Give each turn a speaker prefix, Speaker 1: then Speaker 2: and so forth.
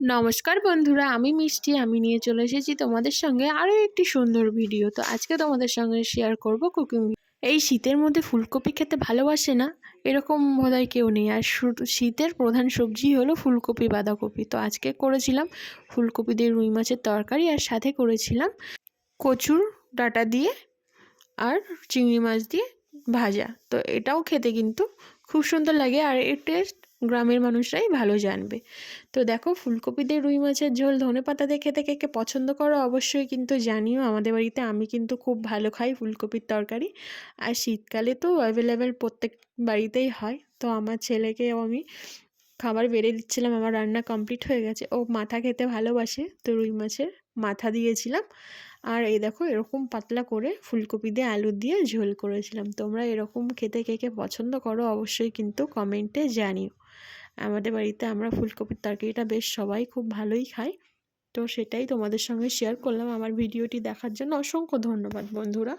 Speaker 1: নমস্কার বন্ধুরা, আমি মিষ্টি। আমি নিয়ে চলে এসেছি তোমাদের সঙ্গে আরও একটি সুন্দর ভিডিও। তো আজকে তোমাদের সঙ্গে শেয়ার করব কুকিং। এই শীতের মধ্যে ফুলকপি খেতে ভালোবাসে না এরকম বোধহয় কেউ নেই। আর শীতের প্রধান সবজি হলো ফুলকপি, বাঁধাকপি। তো আজকে করেছিলাম ফুলকপি দিয়ে রুই মাছের তরকারি, আর সাথে করেছিলাম কচুর ডাঁটা দিয়ে আর চিংড়ি মাছ দিয়ে ভাজা। তো এটাও খেতে কিন্তু খুব সুন্দর লাগে, আর এর টেস্ট গ্রামের মানুষরাই ভালো জানবে। তো দেখো, ফুলকপি দিয়ে রুই মাছের ঝোল ধনেপাতা দিয়ে খেতে কে কে পছন্দ করো অবশ্যই কিন্তু জানিও। আমাদের বাড়িতে আমি কিন্তু খুব ভালো খাই ফুলকপির তরকারি। আর শীতকালে তো অ্যাভেলেবেল প্রত্যেক বাড়িতেই হয়। তো আমার ছেলেকেও আমি খাবার বেড়ে দিচ্ছিলাম, আমার রান্না কমপ্লিট হয়ে গেছে। ও মাথা খেতে ভালোবাসে, তো রুই মাছের মাথা দিয়েছিলাম। আর এই দেখো, এরকম পাতলা করে ফুলকপি দিয়ে আলু দিয়ে ঝোল করেছিলাম। তোমরা এরকম খেতে কে কে পছন্দ করো অবশ্যই কিন্তু কমেন্টে জানিও। আমাদের বাড়িতে আমরা ফুলকপির তরকারিটা বেশ সবাই খুব ভালোই খাই। তো সেটাই তোমাদের সঙ্গে শেয়ার করলাম। আমার ভিডিওটি দেখার জন্য অসংখ্য ধন্যবাদ বন্ধুরা।